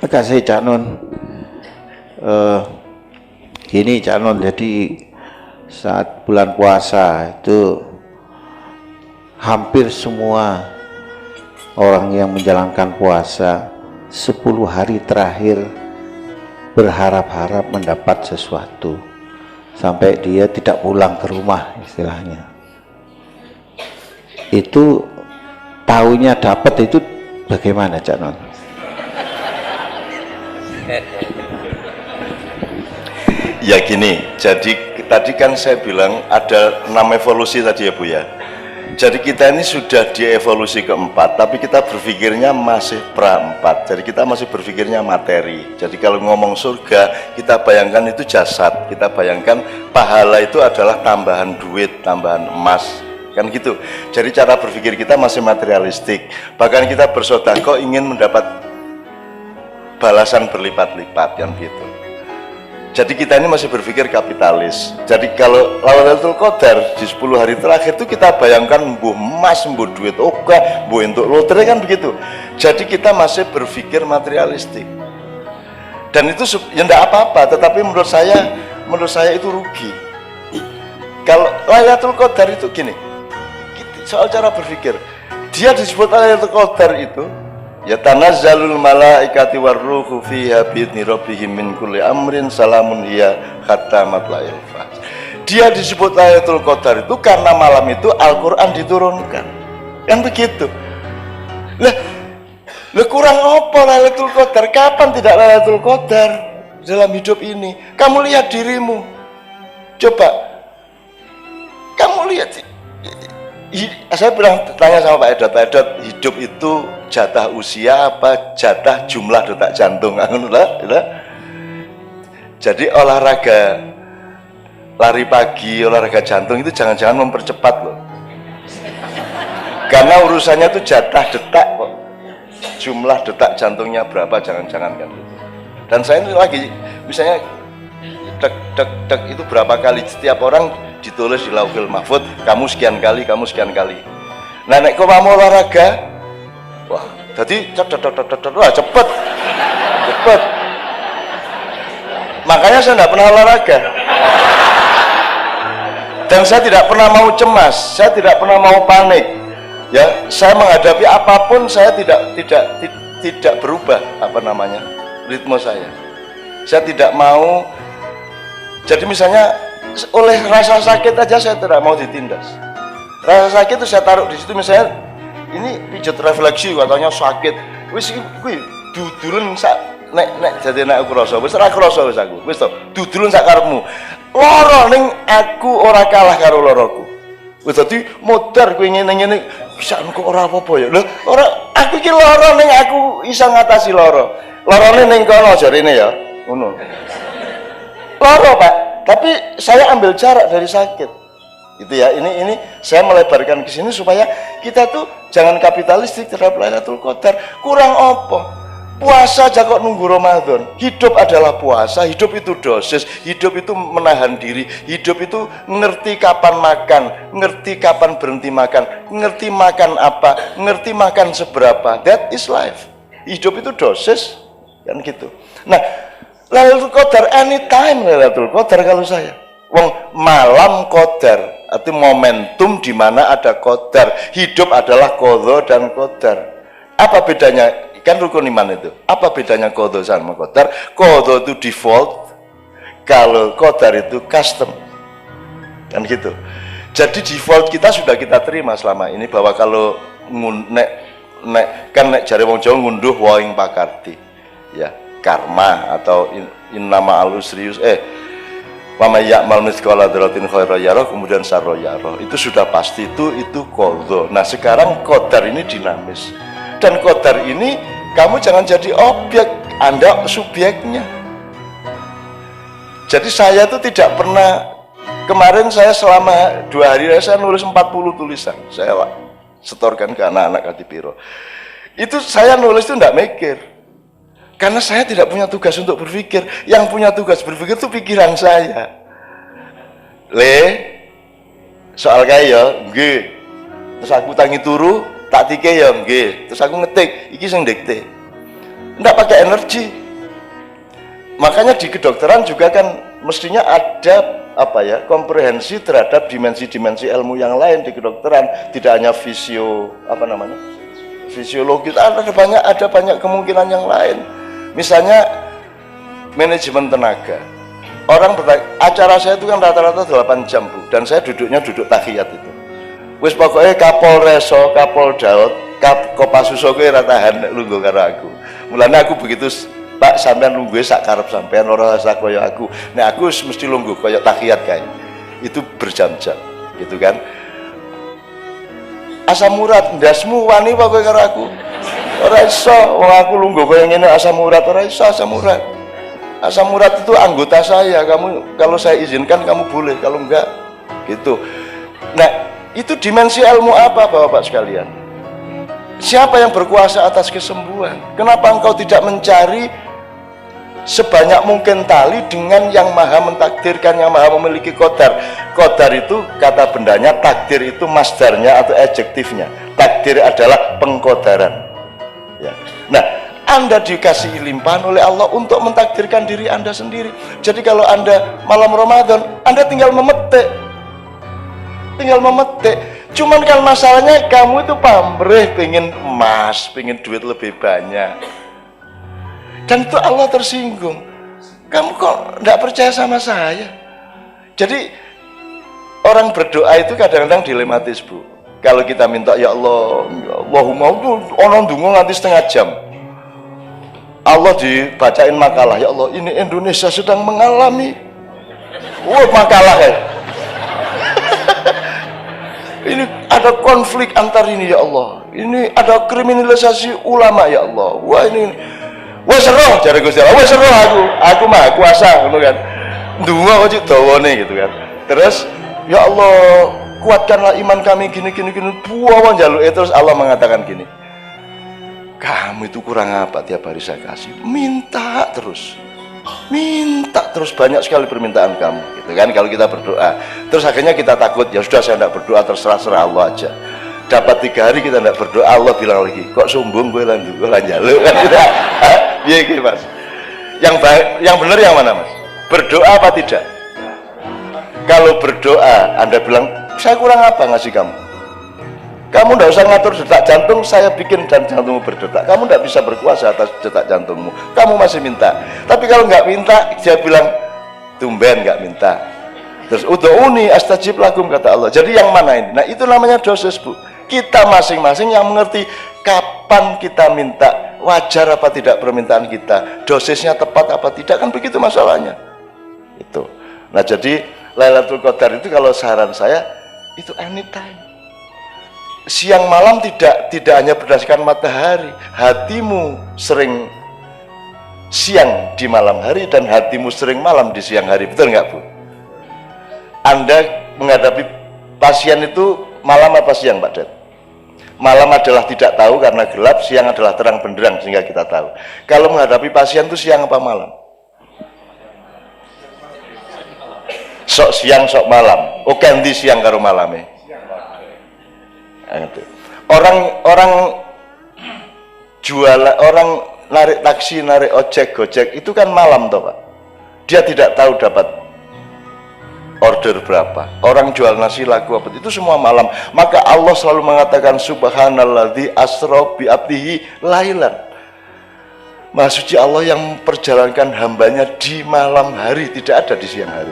Makasih Cak Nun. Gini Cak Nun, jadi saat bulan puasa itu hampir semua orang yang menjalankan puasa 10 hari terakhir berharap-harap mendapat sesuatu sampai dia tidak pulang ke rumah istilahnya. Itu taunya dapat itu bagaimana Cak Nun? Ya gini, jadi tadi kan saya bilang ada 6 evolusi tadi ya Bu ya. Jadi kita ini sudah di evolusi keempat, tapi kita berpikirnya masih pra-4. Jadi kita masih berpikirnya materi. Jadi kalau ngomong surga, kita bayangkan itu jasad. Kita bayangkan pahala itu adalah tambahan duit, tambahan emas. Kan gitu. Jadi cara berpikir kita masih materialistik. Bahkan kita bersedekah ingin mendapat balasan berlipat-lipat, kan gitu. Jadi kita ini masih berpikir kapitalis. Jadi kalau Lailatul Qadar di 10 hari terakhir itu kita bayangkan mbuh emas, mbuh duit oke, mbuh untuk lotre, kan begitu. Jadi kita masih berpikir materialistik. Dan itu ya enggak apa-apa, tetapi menurut saya itu rugi. Kalau Lailatul Qadar itu gini, soal cara berpikir, dia disebut Lailatul Qadar itu ya tanazzalul malaikati warruhu fiha bi'idzni rabbihim min kulli amrin salamun hiya hatta matla'il fajr. Dia disebut Lailatul Qadar itu karena malam itu Al-Qur'an diturunkan. Kan begitu. Lah kurang apa Lailatul Qadar? Kapan tidak Lailatul Qadar dalam hidup ini? Kamu lihat dirimu. Coba kamu lihat. Saya pernah tanya sama Pak Edot, hidup itu jatah usia apa jatah jumlah detak jantung? Jadi olahraga lari pagi, olahraga jantung itu jangan-jangan mempercepat loh, karena urusannya itu jatah detak kok, jumlah detak jantungnya berapa, jangan-jangan kan. Dan saya ini lagi misalnya dek itu berapa kali, setiap orang ditulis di Lauhul Mahfud, kamu sekian kali, kamu sekian kali. Nah nek kau mau olahraga, wah jadi wah cepet. Makanya saya tidak pernah olahraga, dan saya tidak pernah mau cemas, saya tidak pernah mau panik. Ya, saya menghadapi apapun saya tidak berubah ritme saya. Saya tidak mau. Jadi misalnya oleh rasa sakit aja saya tidak mau ditindas. Rasa sakit itu saya taruh di situ, misalnya ini pijat refleksi katanya sakit. Wis kuwi dudulun sak nek jadi nek aku rasa wis ora krasa wis aku. Wis to, dudulun sak karepmu. Lara ning aku ora kalah karo laraku. Wis dadi modar kowe ngene-ngene bisa kok ora apa-apa ya. Lho, ora aku iki lara ning aku iso ngatasi lara. Larane ning kono jarine ya. Ngono. Lara Pak, tapi saya ambil jarak dari sakit, gitu ya. Ini saya melebarkan ke sini supaya kita tuh jangan kapitalistik terhadap Lailatul Qadar. Kurang apa? Puasa aja kok nunggu Ramadan. Hidup adalah puasa, hidup itu dosis, hidup itu menahan diri, hidup itu ngerti kapan makan, ngerti kapan berhenti makan, ngerti makan apa, ngerti makan seberapa. That is life. Hidup itu dosis, kan gitu. Nah, Lailatul Qadar anytime Lailatul Qadar kalau saya. Wong malam Qadar, arti momentum di mana ada Qadar. Hidup adalah qadha dan Qadar. Apa bedanya? Kan rukun iman itu. Apa bedanya qadha sama Qadar? Qadha itu default, kalau Qadar itu custom. Kan gitu. Jadi default kita sudah kita terima selama ini, bahwa kalau nek jare wong Jawa ngunduh waing pakarti. Ya. Karma atau innama al-usri wa may ya'mal mithqala dzarratin khairan yarah, kemudian sarra yarah. Itu sudah pasti, itu qadha. Nah, sekarang qadar ini dinamis. Dan qadar ini kamu jangan jadi objek, Anda subjeknya. Jadi saya itu tidak pernah, kemarin saya selama 2 hari saya nulis 40 tulisan. Saya setorkan ke anak-anak Kadipiro. Itu saya nulis itu enggak mikir. Karena saya tidak punya tugas untuk berpikir. Yang punya tugas berpikir itu pikiran saya. Soal kaya nggih. Terus aku tangi turu, tak tike ya nggih. Terus aku ngetik, iki sing dikte. Tidak pakai energi. Makanya di kedokteran juga kan mestinya ada apa ya, komprehensi terhadap dimensi-dimensi ilmu yang lain di kedokteran, tidak hanya fisiologi, ada banyak kemungkinan yang lain. Misalnya manajemen tenaga. Orang acara saya itu kan rata-rata 8 jam, Bu, dan saya duduk tahiyat itu. Wis pokoknya Kapolreso, Kapoldaud, Kopasuso kuwi ra tahan lungguh karo aku. Mulane aku begitu, Pak, sampean lungguh sak karep sampean ora sak kaya aku. Nek aku mesti lungguh kaya tahiyat kae. Itu berjam-jam, gitu kan. Asam urat ndasmu wani apa kowe karo aku? Ora iso, wong aku lungguh kaya ngene asam urat, ora iso asam urat. Asam urat itu anggota saya, kamu kalau saya izinkan kamu boleh, kalau enggak gitu. Nah, itu dimensi ilmu apa Bapak sekalian? Siapa yang berkuasa atas kesembuhan? Kenapa engkau tidak mencari sebanyak mungkin tali dengan yang maha mentakdirkan, yang maha memiliki qadar? Qadar itu kata bendanya, takdir itu masdarnya atau adjektifnya. Takdir adalah pengqadaran. Ya. Nah, Anda dikasih limpahan oleh Allah untuk mentakdirkan diri Anda sendiri. Jadi kalau Anda malam Ramadan, Anda tinggal memetik. Cuman kan masalahnya kamu itu pamrih, pengen emas, pengen duit lebih banyak, dan itu Allah tersinggung. Kamu kok tidak percaya sama saya? Jadi orang berdoa itu kadang-kadang dilematis, Bu. Kalau kita minta ya Allah, ya Allahumma, itu orang dungu nanti setengah jam. Allah dibacain makalah, ya Allah ini Indonesia sedang mengalami makalah ya. Ini ada konflik antar ini ya Allah, ini ada kriminalisasi ulama ya Allah. Wah ini wah seru, cari Gusti Allah, wah seru aku mah kuasa gitu kan, dua wajib dawane gitu kan. Terus ya Allah kuatkanlah iman kami gini buawan jaluk. Terus Allah mengatakan gini, kamu itu kurang apa tiap hari saya kasih, minta terus banyak sekali permintaan kamu gitu kan. Kalau kita berdoa terus akhirnya kita takut, ya sudah saya tidak berdoa, terserah Allah aja. Dapat 3 hari kita tidak berdoa, Allah bilang lagi, kok sombong gue lanjaluk kan kita. Iya gitu Mas. Yang benar yang mana Mas? Berdoa apa tidak? Kalau berdoa Anda bilang saya kurang apa ngasih kamu tidak usah ngatur detak jantung, saya bikin jantungmu berdetak. Kamu tidak bisa berkuasa atas detak jantungmu, kamu masih minta. Tapi kalau nggak minta, dia bilang tumben nggak minta. Terus ud'uni astajib lakum kata Allah. Jadi yang mana ini? Nah itu namanya dosis, Bu. Kita masing-masing yang mengerti kapan kita minta, wajar apa tidak permintaan kita, dosisnya tepat apa tidak, kan begitu masalahnya. Itu. Nah jadi Lailatul Qadar itu kalau saran saya itu anytime. Siang malam tidak hanya berdasarkan matahari, hatimu sering siang di malam hari dan hatimu sering malam di siang hari, betul nggak Bu? Anda menghadapi pasien itu malam apa siang Pak Ded? Malam adalah tidak tahu karena gelap, siang adalah terang benderang sehingga kita tahu. Kalau menghadapi pasien itu siang apa malam? Sok siang sok malam. Oh ganti siang karo malamnya. Orang narik taksi, narik ojek, gojek itu kan malam toh Pak. Dia tidak tahu dapat order berapa. Orang jual nasi laku apa itu semua malam. Maka Allah selalu mengatakan subhanalladzi asra bi abdihi lailan. Maha suci Allah yang memperjalankan hambanya di malam hari, tidak ada di siang hari.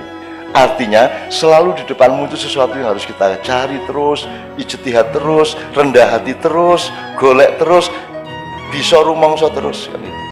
Artinya selalu di depanmu itu sesuatu yang harus kita cari terus, ijtihad terus, rendah hati terus, golek terus, bisa rumangsa terus kan itu.